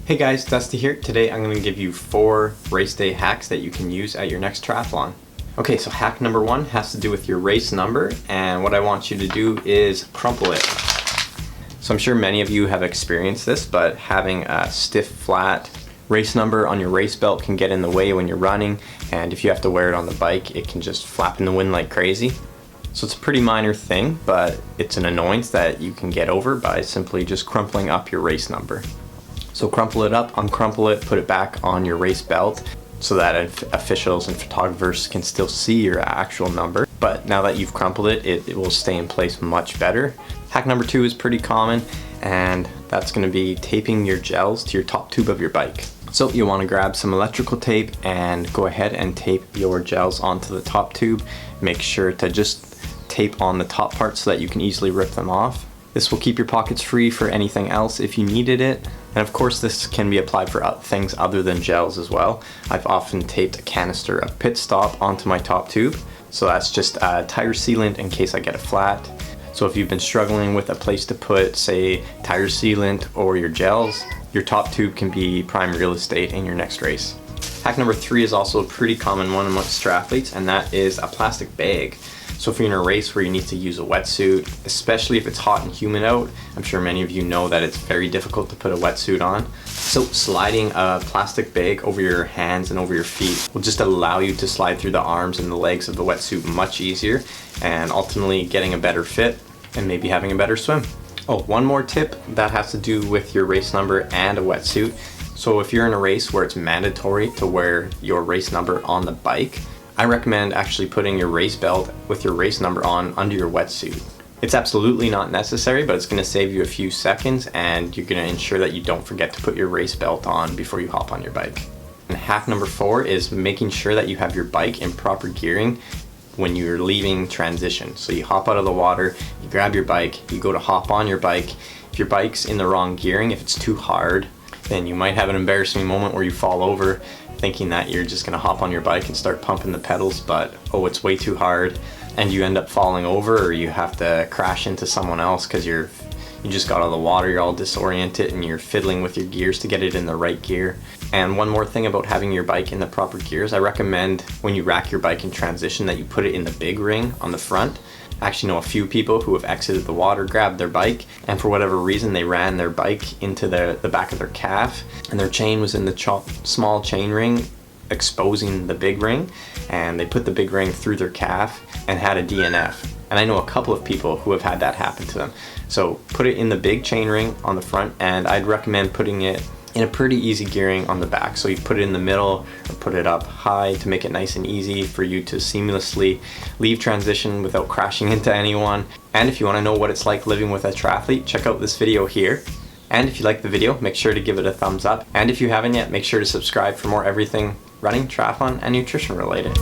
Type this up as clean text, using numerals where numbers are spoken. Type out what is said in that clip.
Hey guys, Dusty here. Today I'm going to give you 4 race day hacks that you can use at your next triathlon. Okay, so hack number 1 has to do with your race number, and what I want you to do is crumple it. So I'm sure many of you have experienced this, but having a stiff, flat race number on your race belt can get in the way when you're running, and if you have to wear it on the bike, it can just flap in the wind like crazy. So it's a pretty minor thing, but it's an annoyance that you can get over by simply just crumpling up your race number. So crumple it up, uncrumple it, put it back on your race belt so that officials and photographers can still see your actual number. But now that you've crumpled it, it will stay in place much better. Hack number 2 is pretty common, and that's going to be taping your gels to your top tube of your bike. So you'll want to grab some electrical tape and go ahead and tape your gels onto the top tube. Make sure to just tape on the top part so that you can easily rip them off. This will keep your pockets free for anything else if you needed it. And of course this can be applied for things other than gels as well. I've often taped a canister of Pitstop onto my top tube. So that's just a tire sealant in case I get a flat. So if you've been struggling with a place to put, say, tire sealant or your gels, your top tube can be prime real estate in your next race. Hack number 3 is also a pretty common one amongst triathletes, and that is a plastic bag. So if you're in a race where you need to use a wetsuit, especially if it's hot and humid out, I'm sure many of you know that it's very difficult to put a wetsuit on. So sliding a plastic bag over your hands and over your feet will just allow you to slide through the arms and the legs of the wetsuit much easier, and ultimately getting a better fit and maybe having a better swim. Oh, one more tip that has to do with your race number and a wetsuit. So if you're in a race where it's mandatory to wear your race number on the bike, I recommend actually putting your race belt with your race number on under your wetsuit. It's absolutely not necessary, but it's going to save you a few seconds, and you're going to ensure that you don't forget to put your race belt on before you hop on your bike. And hack number 4 is making sure that you have your bike in proper gearing when you're leaving transition. So you hop out of the water, you grab your bike, you go to hop on your bike. If your bike's in the wrong gearing, if it's too hard, then you might have an embarrassing moment where you fall over thinking that you're just gonna hop on your bike and start pumping the pedals, but oh, it's way too hard, and you end up falling over, or you have to crash into someone else because you just got out of the water, you're all disoriented, and you're fiddling with your gears to get it in the right gear. And one more thing about having your bike in the proper gears, I recommend when you rack your bike in transition that you put it in the big ring on the front. I actually know a few people who have exited the water, grabbed their bike, and for whatever reason they ran their bike into the back of their calf, and their chain was in the small chain ring exposing the big ring, and they put the big ring through their calf and had a DNF. And I know a couple of people who have had that happen to them. So put it in the big chain ring on the front, and I'd recommend putting it in a pretty easy gearing on the back. So you put it in the middle or put it up high to make it nice and easy for you to seamlessly leave transition without crashing into anyone. And if you want to know what it's like living with a triathlete, check out this video here. And if you like the video, make sure to give it a thumbs up. And if you haven't yet, make sure to subscribe for more everything running, triathlon, and nutrition related.